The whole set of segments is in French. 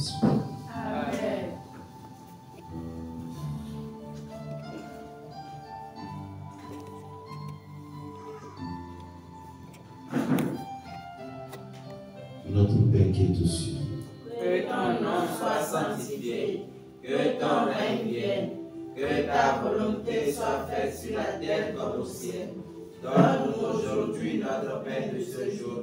Saint-Esprit. Amen. Notre Père qui est aux cieux, Que ton nom soit sanctifié, que ton règne vienne, que ta volonté soit faite sur la terre comme au ciel. Donne-nous aujourd'hui notre pain de ce jour.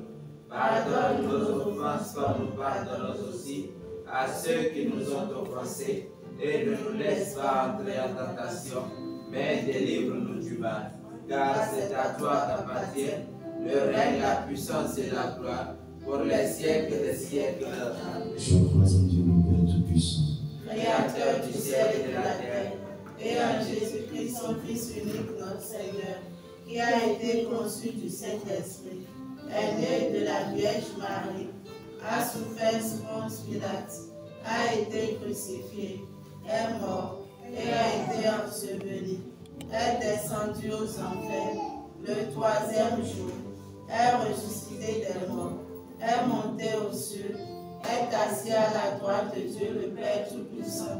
Pardonne nos offenses comme nous pardonnons aussi à ceux qui nous ont offensés. Et ne nous laisse pas entrer en tentation, mais délivre-nous du mal. Car c'est à toi qu'appartient le règne, la puissance et la gloire, pour les siècles des siècles. Amen. je crois en Dieu le Père Tout-Puissant, Créateur du ciel et de la terre, et en Jésus-Christ, son Fils unique, notre Seigneur, qui a été conçu du Saint-Esprit, est né de la Vierge Marie, a souffert sous Ponce Pilate, a été crucifié, est mort et a été enseveli, est descendu aux enfers, le troisième jour, est ressuscité des morts, est monté aux cieux, est assis à la droite de Dieu le Père Tout-Puissant,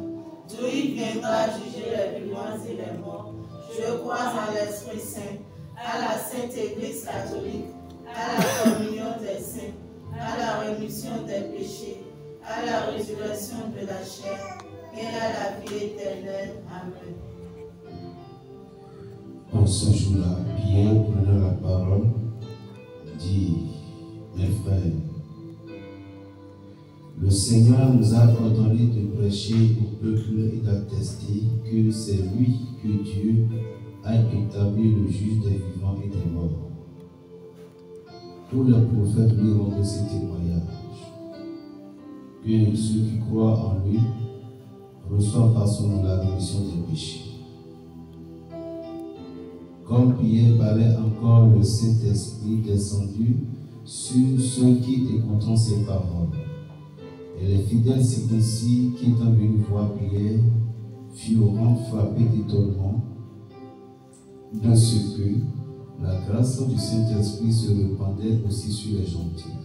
d'où il viendra juger les vivants et les morts. Je crois en l'Esprit Saint, à la Sainte Église catholique, à la communion des saints, à la rémission des péchés, à la résurrection de la chair et à la vie éternelle. Amen. en ce jour-là, Pierre prenant la parole, dit, mes frères, le Seigneur nous a ordonné de prêcher au peuple et d'attester que c'est lui que Dieu a établi le juge des vivants et des morts. Tous les prophètes lui rendent ce témoignage, que ceux qui croient en lui reçoivent par son nom la rémission des péchés. Comme Pierre parlait encore, le Saint-Esprit descendu sur ceux qui écoutent ses paroles. Et les fidèles circoncis qui étant venus voir Pierre furent frappés d'étonnement de ce que la grâce du Saint-Esprit se répandait aussi sur les gentils.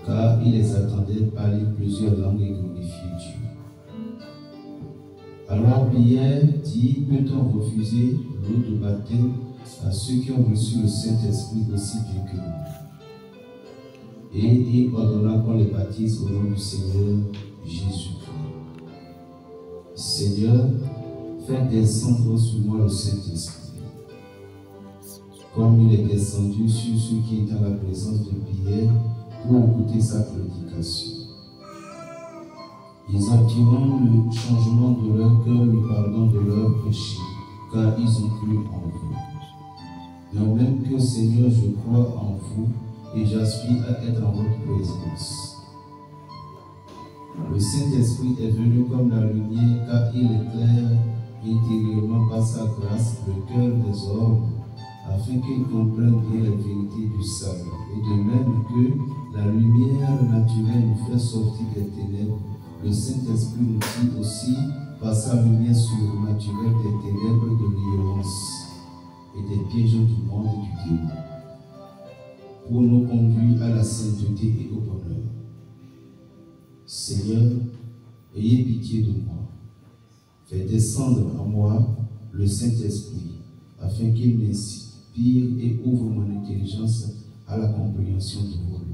Car ils les attendaient parler plusieurs langues et glorifier Dieu. Alors Pierre dit, peut-on refuser l'eau de baptême à ceux qui ont reçu le Saint-Esprit aussi bien que nous? Et il ordonna qu'on les baptise au nom du Seigneur Jésus-Christ. Seigneur, fais descendre sur moi le Saint-Esprit, comme il est descendu sur ceux qui étaient à la présence de Pierre pour écouter sa prédication. Ils obtiendront le changement de leur cœur, le pardon de leurs péchés, car ils ont cru en vous. De même que Seigneur, je crois en vous et j'aspire à être en votre présence. Le Saint-Esprit est venu comme la lumière, car il éclaire intérieurement par sa grâce le cœur des hommes, afin qu'ils comprennent bien les vérités du salut. Et de même que la lumière naturelle nous fait sortir des ténèbres, le Saint-Esprit nous tire aussi par sa lumière surnaturelle des ténèbres de l'ignorance et des pièges du monde et du démon, pour nous conduire à la sainteté et au bonheur. Seigneur, ayez pitié de moi. Fais descendre en moi le Saint-Esprit, afin qu'il m'inspire et ouvre mon intelligence à la compréhension de vos lois.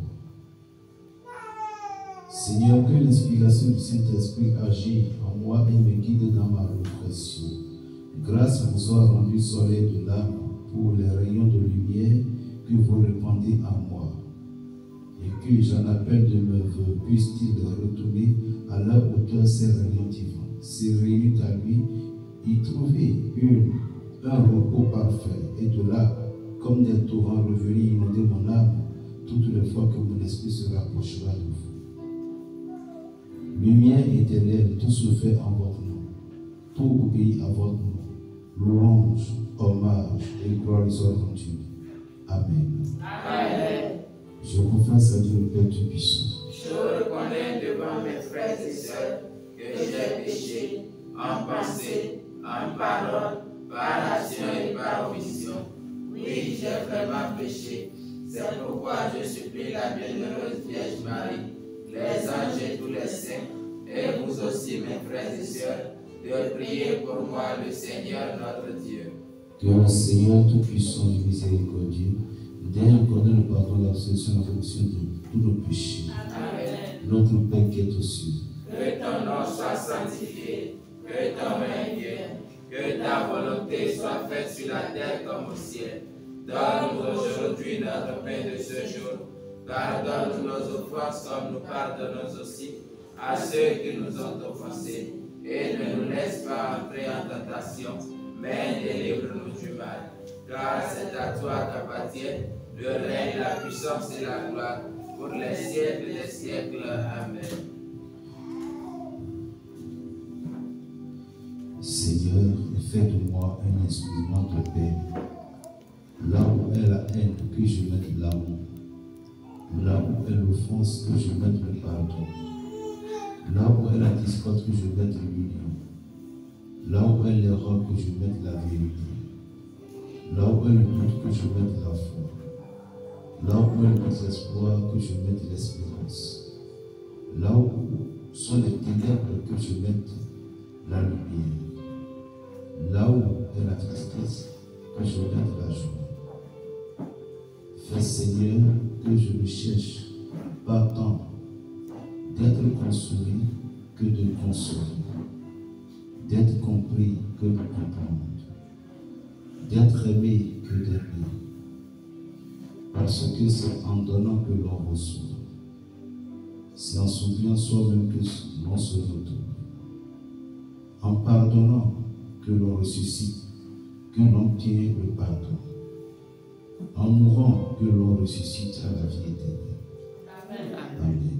Seigneur, que l'inspiration du Saint-Esprit agisse en moi et me guide dans ma réflexion. Grâce vous soit rendue soleil de l'âme pour les rayons de lumière que vous répandez en moi, et que j'en appelle de mes voeux, puissent-ils retourner à leur hauteur ces rayons divins, se réunir à lui, y trouver un repos parfait, et de là, comme des torrents, revenir inonder mon âme toutes les fois que mon esprit se rapprochera de vous. Lumière éternelle, tout se fait en votre nom, tout obéit à votre nom. Louange, hommage et gloire soient rendues. Amen. Amen. Je confesse à Dieu le Père Tout-Puissant. Je reconnais devant mes frères et sœurs que j'ai péché en pensée, en parole, par action et par omission. Oui, j'ai vraiment péché. C'est pourquoi je supplie la bienheureuse Vierge Marie, les et tous les saints, et vous aussi, mes frères et sœurs, de prier pour moi, le Seigneur notre Dieu. Que le Seigneur Tout-Puissant et Miséricordieux daigne accorder le pardon, l'absolution, la rémission de tous nos péchés. Amen. Notre Père qui est aux cieux, Que ton nom soit sanctifié, que ton règne vienne, que ta volonté soit faite sur la terre comme au ciel. Donne-nous aujourd'hui notre pain de ce jour. Pardonne-nous nos offenses comme nous pardonnons aussi à ceux qui nous ont offensés. Et ne nous laisse pas entrer en tentation, mais délivre-nous du mal. Car c'est à toi qu'appartiennent le règne, la puissance et la gloire pour les siècles des siècles. Amen. Seigneur, fais de moi un instrument de paix. Là où est la haine, que je mette l'amour. Là où est l'offense, que je mette le pardon. Là où est la discorde, que je mette l'union. Là où est l'erreur, que je mette la vérité. Là où est le doute, que je mette la foi. Là où est le désespoir, que je mette l'espérance. Là où sont les ténèbres, que je mette la lumière. Là où est la tristesse, que je mette la joie. Fais, Seigneur, que je ne cherche pas tant d'être consolé que de consoler, d'être compris que de comprendre, d'être aimé que d'aimer, parce que c'est en donnant que l'on reçoit, c'est en s'oubliant soi-même que l'on se retrouve, en pardonnant que l'on ressuscite, que l'on obtient le pardon, en mourant que l'on ressuscite à la vie éternelle. Amen. Amen.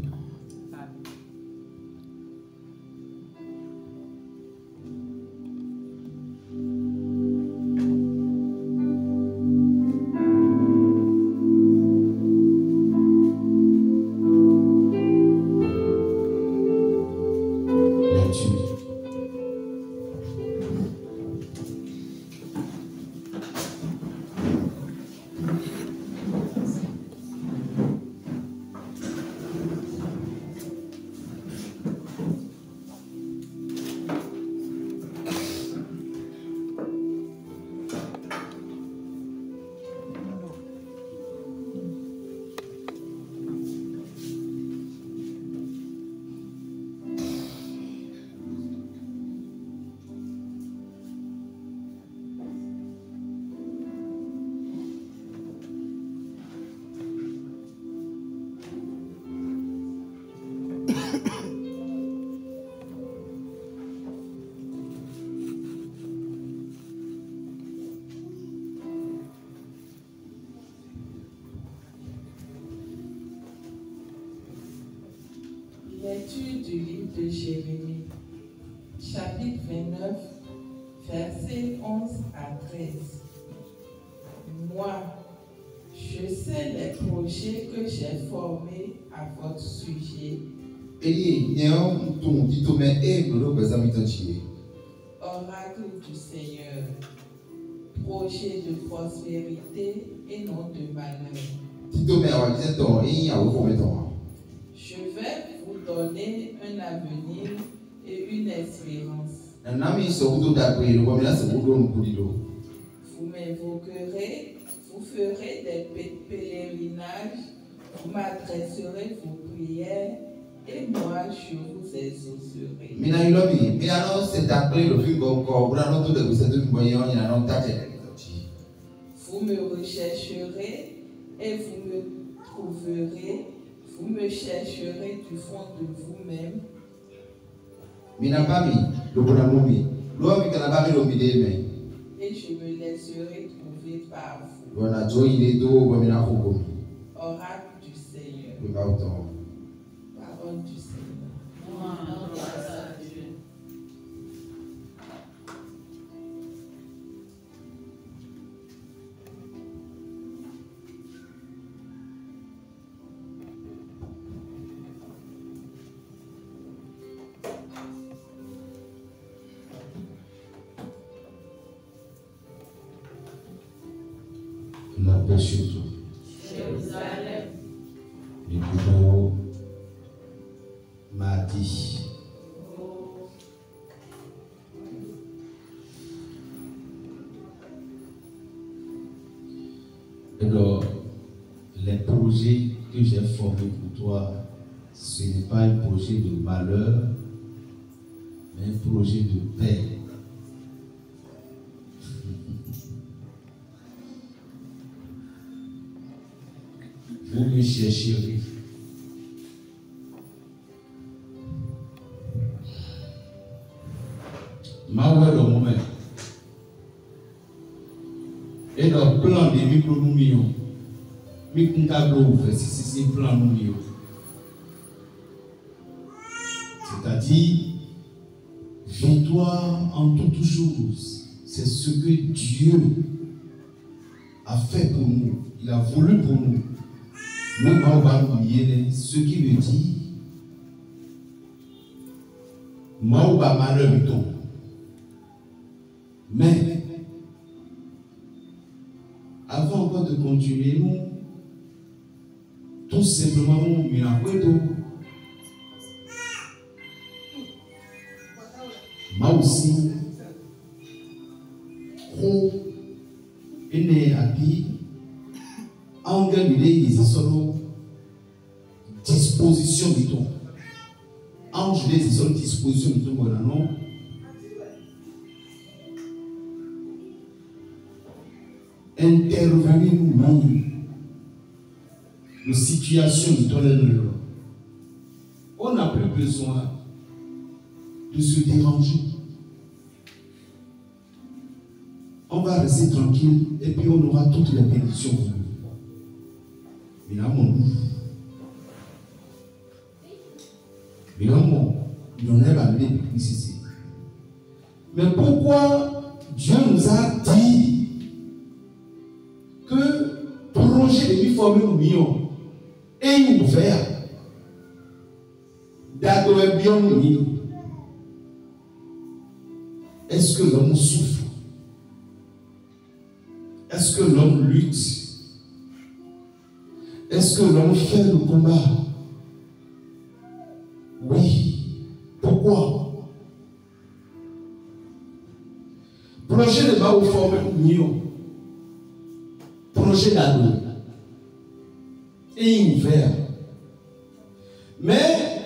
Lecture du livre de Jérémie, chapitre 29, versets 11 à 13. Moi, je sais les projets que j'ai formés à votre sujet. Oracle du Seigneur, projet de prospérité et non de malheur. Je vais vous donner un avenir et une espérance. Vous m'invoquerez, vous ferez des pèlerinages, vous m'adresserez vos prières et moi je vous exaucerai. Vous me rechercherez et vous me trouverez. Vous me chercherez du fond de vous-même. Et je me laisserai trouver par vous. Oracle du Seigneur. Parole du Seigneur. La paix sur toi. Jérusalem. Nous pouvons dit. Alors, les projets que j'ai formés pour toi, ce n'est pas un projet de malheur, mais un projet de paix. Vous me chercherez. Ma le moment. Et le plan de micro-nous, c'est un plan nous. C'est-à-dire, victoire en toutes choses. C'est ce que Dieu a fait pour nous. Il a voulu pour nous. Nous, on va oublier ce qui veut dire Maouba malheur. Mais, avant encore de continuer, nous, tout simplement, nous, moi aussi, est habillé, en les solo disposition de ton. Ange les solo disposition de ton, non. Intervenir nous-mêmes nos situations de ton. On n'a plus besoin de se déranger. On va rester tranquille et puis on aura toutes les bénédictions. Mais là, il y en a amené depuis ici. Mais pourquoi Dieu nous a dit que projet de former nous millions est ouvert d'adorer bien nous? Est-ce que l'homme souffre? Est-ce que l'homme lutte? Est-ce que l'homme fait le combat? Oui. Pourquoi? Projet de Mao former union. Projet d'ado. Et ouvert. Mais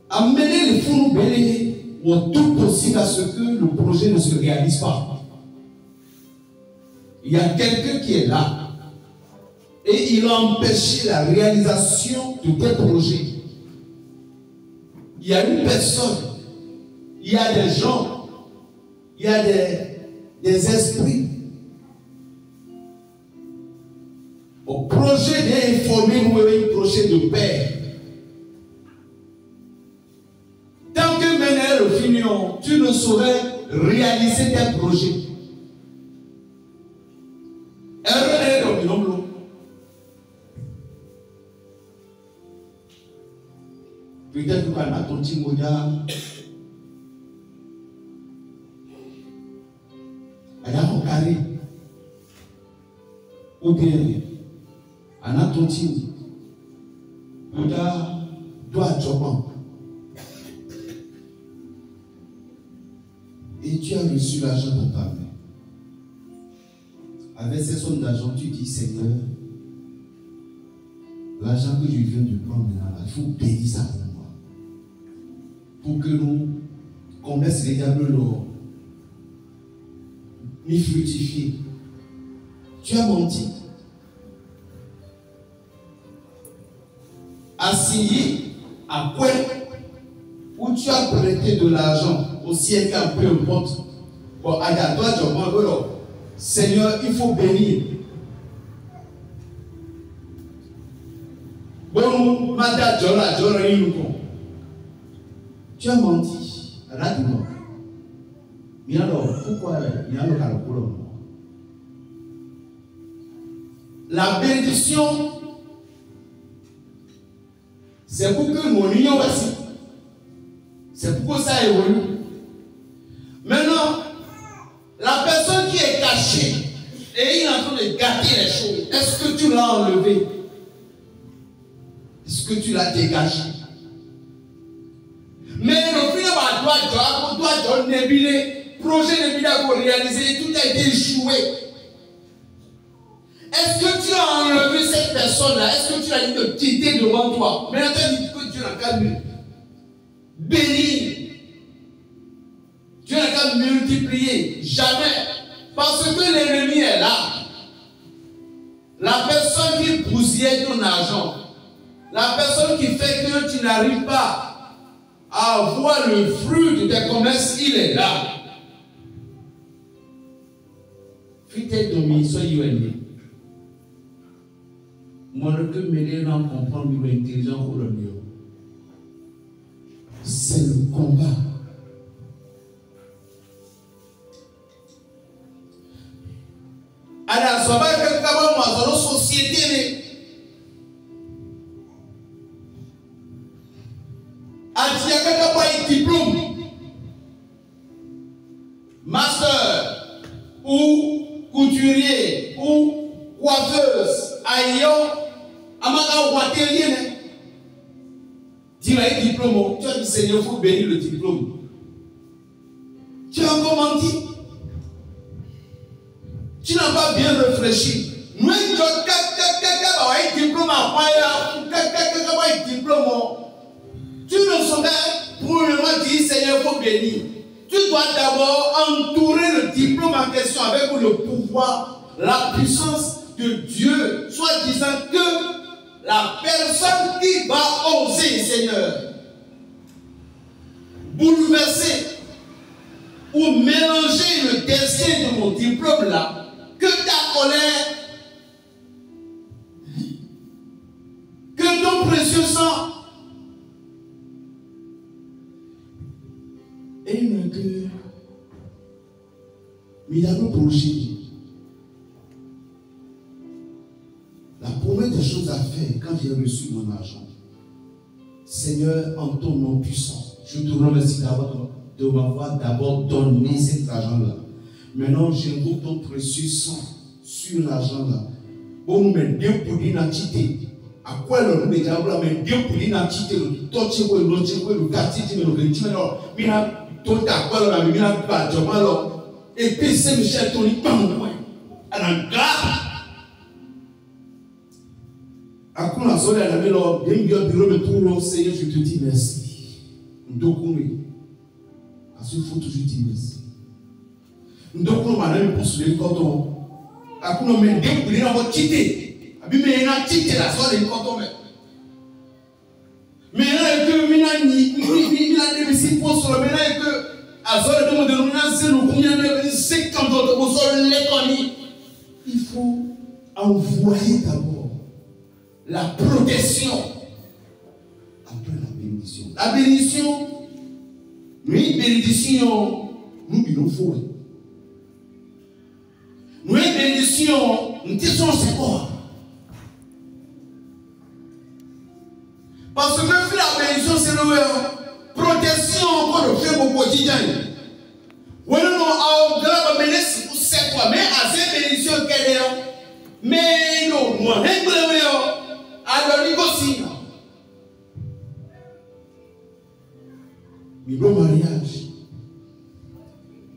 amener les fonds bénéfiques ou tout possible à ce que le projet ne se réalise pas. Il y a quelqu'un qui est là et il a empêché la réalisation de tel projet. Il y a une personne, il y a des gens, il y a des esprits. Au projet d'informer nous un projet de paix. Tant que mener le finion, tu ne saurais réaliser tes projets. Peut-être que quand on a ton petit moya, elle a un carré. Ou bien, on a ton petit moya, doit job. Et tu as reçu l'argent dans ta main. Avec ces sommes d'argent, tu dis, Seigneur, l'argent que je viens de prendre maintenant, il faut payer ça pour moi. Pour que nous, qu'on laisse les diables l'or, ni fructifier. Tu as menti. Assigné à quoi où tu as prêté de l'argent au ciel, peu importe. Bon, à toi, je m'en Seigneur, il faut bénir. Bon, madame, tu as menti. Rapidement. Mais alors, pourquoi il y a le calcul? La bénédiction, c'est pour que mon union aussi. C'est pour que ça évolue. Maintenant, la personne qui est cachée et il est en train de gâter les choses, est-ce que tu l'as enlevé? Est-ce que tu l'as dégagé? projet nébulé pour réaliser, tout a été échoué. Est-ce que tu as enlevé cette personne-là? Est-ce que tu l'as dit de quitter devant toi? Maintenant, tu as dit que Dieu n'a qu'à bénir. Dieu n'a qu'à multiplier. Jamais. Parce que l'ennemi est là. La personne qui bousille ton argent, la personne qui fait que tu n'arrives pas à voir le fruit de tes commerces, il est là. Faites dominer, soyez unis. Moi, je peux m'aider à comprendre l'intelligence pour le mieux. C'est le combat. Alors, ça va être comme dans nos sociétés. Il y a un diplôme, master, ou couturier, ou coiffeuse, ailleurs, amaka ou atelier. Dis-moi un diplôme, tu as dit Seigneur, il faut bénir le diplôme. Tu as encore menti. Tu n'as pas bien réfléchi. Nous, tu ne saurais probablement dire Seigneur, il faut bénir. Tu dois d'abord entourer le diplôme en question avec le pouvoir, la puissance de Dieu, soit disant que la personne qui va oser, Seigneur, bouleverser ou mélanger le destin de mon diplôme là, que ta colère, que ton précieux sang, et que il y a un projet. La première des choses à faire quand j'ai reçu mon argent, Seigneur, en ton nom puissant, je te remercie de m'avoir d'abord donné cet argent-là. Maintenant, j'invoque ton précieux sang sur l'argent-là. Pour nous mettre deux pour l'identité. À quoi le nous déjà voilà mais deux pour l'identité le toucher ou le quartier le petit alors mina tout à quoi là mina pas joma alors et puis c'est Michel Tony pas moi ananga à quoi la zone à la melo bien bureau mais pour Seigneur je te dis merci ndokumi à ce faut toujours dire merci ndokumi madame pour soulever quand à quoi on met deux pour l'identité mais il a quitté la soirée quand on met. Mais là, que il a des messieurs pour sur le ménage que à soirée de nous lancer nous combien de 50 autres pour sur l'économie. Il faut envoyer d'abord la protection après la bénédiction. La bénédiction, nous bénédiction, nous nous faut. Nous bénédiction, nous disons c'est quoi? Parce que la bénédiction, c'est la protection encore le fait au quotidien. Oui, non, à la bénédiction, c'est quoi? Mais à cette bénédiction, qu'elle est, mais non, moi, à l'oligocie. Mais le mariage,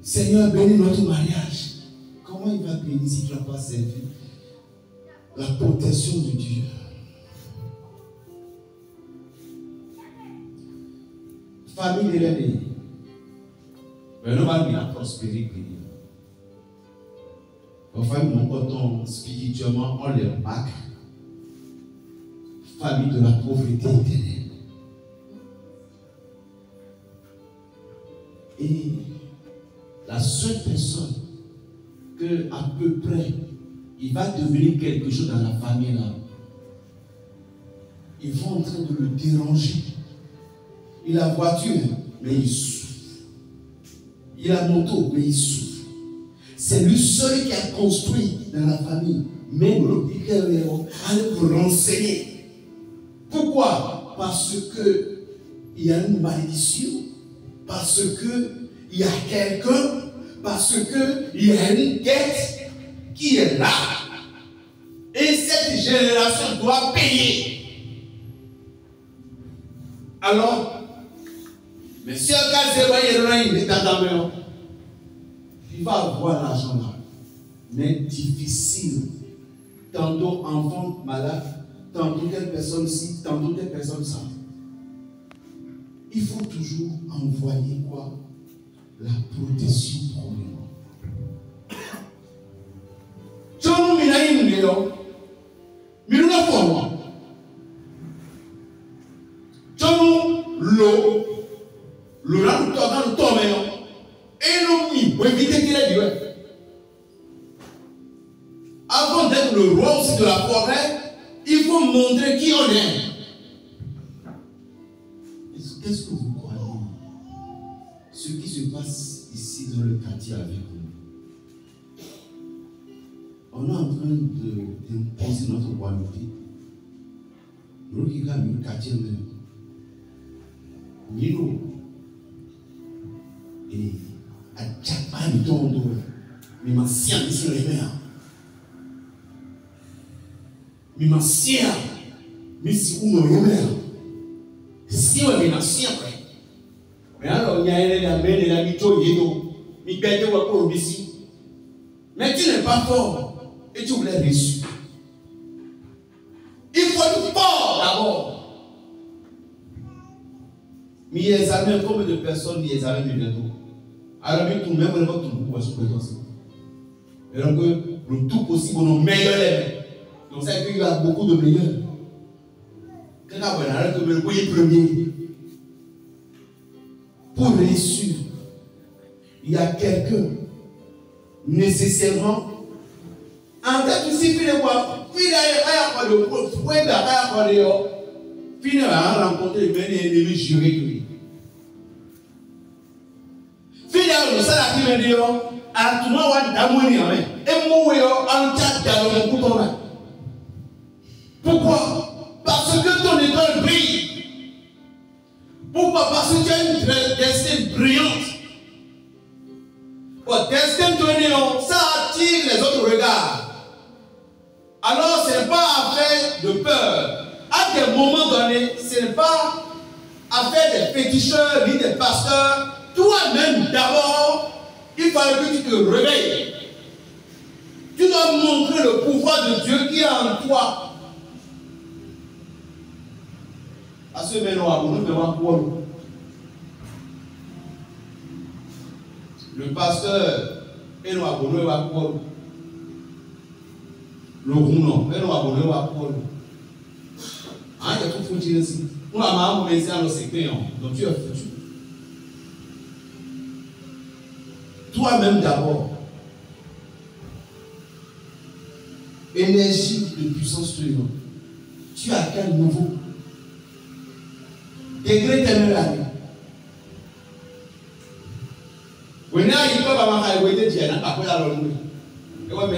Seigneur, bénis notre mariage. Comment il va bénir si tu n'as pas servi la protection de Dieu? Famille de l'année. Mais nous allons bien prospérer. Enfin, mon coton spirituellement, on les marque. Famille de la pauvreté éternelle. Et la seule personne que, à peu près, il va devenir quelque chose dans la famille là, ils vont en train de le déranger. Il a voiture, mais il souffre. Il a moto, mais il souffre. C'est lui seul qui a construit dans la famille. Même l'hôpital, allez vous renseigner. Pourquoi? Parce qu'il y a une malédiction. Parce qu'il y a quelqu'un. Parce qu'il y a une dette qui est là. Et cette génération doit payer. Alors, Mais si un gars s'est il est dans ta main, il va avoir l'argent là. Mais difficile. Tantôt enfant malade, tantôt telle personne ci, tantôt telle personne ça. Il faut toujours envoyer quoi? La protection premièrement. John Minaïm Léon, Miluna Forma. John Lo, Laurent Togan Toméon, et l'homme, pour éviter qu'il ait du. Avant d'être le roi aussi de la forêt, il faut montrer qui on est. Qu'est-ce que vous croyez? Ce qui se passe ici dans le quartier avec nous. On est en train d'imposer notre royauté. Nous qui gagnons le quartier même. Nous. Et à Japan, nous sommes mais ma science ici les mers. Mais ma science, mais si vous me remettez. Si on est dans mais alors il y a un mais la mito yedo, mi bête ou encore ici. Mais tu n'es pas fort et tu voulais reçu. Il faut être fort d'abord. Mais il y a des amis, combien de personnes il y a des amis bientôt? Alors tout même on va tout le monde sur présence. Et donc le tout possible nos meilleurs. Donc ça veut dire qu'il y a beaucoup de meilleurs. Quand on a le premier, pour réussir, il y a quelqu'un nécessairement en fait aussi il a rencontré un ennemi juré. Finalement, ça a été dit à tout le monde et moi pourquoi? Parce que ton étoile brille. Pourquoi? Parce que tu as une destinée brillante. Votre destinée, ça attire les autres regards. Alors, ce n'est pas affaire de peur. À des moments donnés, ce n'est pas affaire des féticheurs ni des pasteurs. Toi-même, d'abord, il fallait que tu te réveilles. Tu dois montrer le pouvoir de Dieu qui est en toi. À ce moment-là, le pasteur est nous abonné à Paul. Le rounon est nous abonné à Paul. Ah, il y a tout foutu ici. Nous avons commencé à nos secrets, donc tu es foutu. Toi-même d'abord. Énergie de puissance sur nous. Tu as quel nouveau? Degré téméraire. When I go by my highway, the Jana, I put out on me. You want me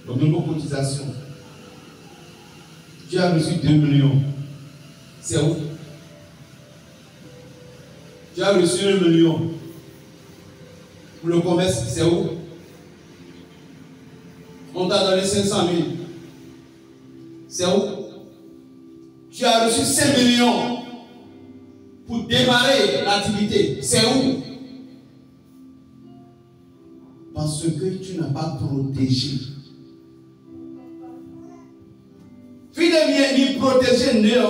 donc, une cotisation. Tu as reçu 2 millions. C'est où? Tu as reçu 1 million. Pour le commerce, c'est où? On t'a donné 500 000. C'est où? Tu as reçu 5 millions pour démarrer l'activité. C'est où? Parce que tu n'as pas protégé. Finalement, ni protéger néo.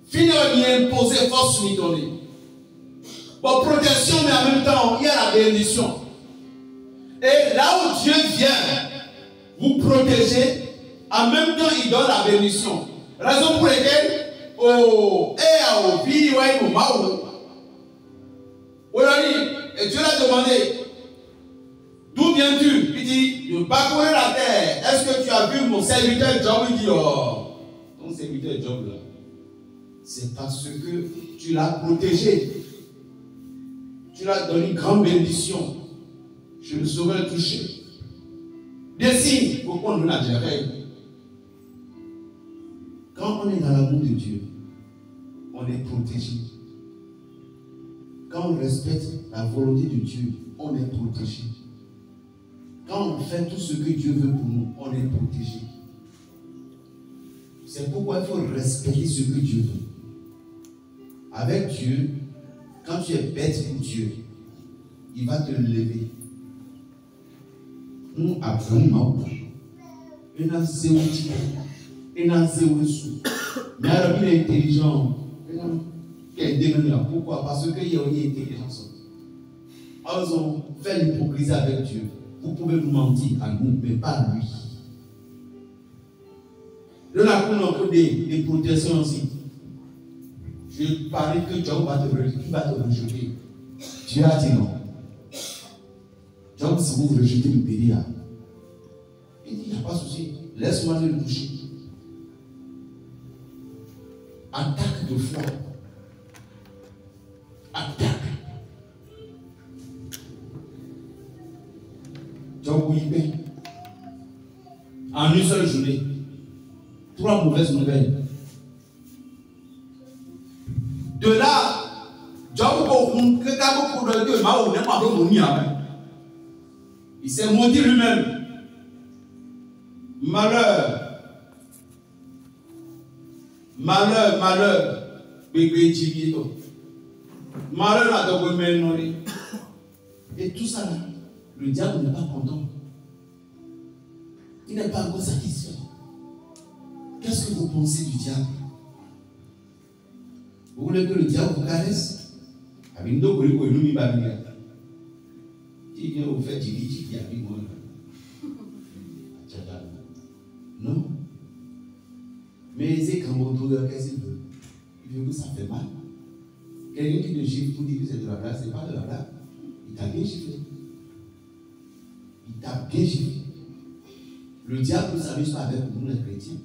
Finalement, ni imposer force ni donner. Bon, protection, mais en même temps, il y a la bénédiction. Et là où Dieu vient vous protéger, en même temps, il donne la bénédiction. Raison pour laquelle, et Dieu l'a demandé, d'où viens-tu? Il dit, de parcourir la terre. Est-ce que tu as vu mon serviteur Job? Il dit, oh, ton serviteur Job là. C'est parce que tu l'as protégé. Tu l'as donné une grande bénédiction. Je ne saurais le toucher. Des signes, pourquoi nous l'avons fait? Quand on est dans l'amour de Dieu, on est protégé. Quand on respecte la volonté de Dieu, on est protégé. Quand on fait tout ce que Dieu veut pour nous, on est protégé. C'est pourquoi il faut respecter ce que Dieu veut. Avec Dieu, quand tu es bête pour Dieu, il va te lever. Nous apprenons. Il a zéro type. Il a zéro sous. Mais alors il est intelligent. Pourquoi? Parce qu'il y a une intelligence. Alors, ils ont fait l'hypocrisie avec Dieu. Vous pouvez vous mentir à nous, mais pas à lui. Nous avons des protections aussi. Je parie que Job va te rejeter. Dieu a dit non. Job, si vous rejetez le péri, il dit, il n'y a pas de souci. Laisse-moi le toucher. Attaque de foi. Attaque. Job, oui, bien. En une seule journée. 3 mauvaises nouvelles. De là, il s'est monté lui-même. Malheur. Malheur, malheur. Malheur. Et tout ça là, le diable n'est pas content. Il n'est pas encore satisfait. Qu'est-ce que vous pensez du diable? Vous voulez que le diable vous caresse? Il vient vous faire du non. Mais c'est quand vous trouvez qu'est-ce qu'il veut? Il veut que ça fait mal. Quelqu'un qui te gifle pour dire que c'est de la blague, ce n'est pas de la blague. Il t'a bien giflé. Il t'a bien giflé. Le diable ne s'amuse pas avec nous les chrétiens.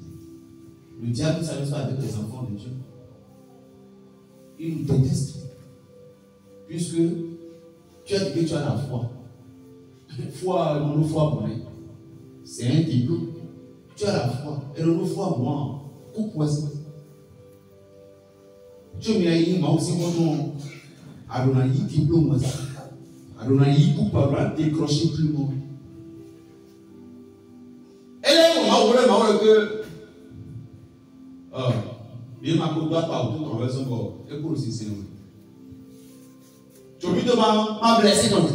Le diable ne s'amuse pas avec les enfants de Dieu. Il nous déteste. Puisque tu as dit que tu as la foi. Foi, non, foi bonne. C'est un diplôme. Tu as la foi. Et non, foi bonne. Pourquoi ça? Tu m'as dit, moi aussi, mon Adonai, diplôme. Adonai, pour pas décrocher plus loin. Et là, on va que. Bien, ma coupe doit pas tout en raison de. Et pour aussi, c'est nous. Tu as vu devant ma blessé dans le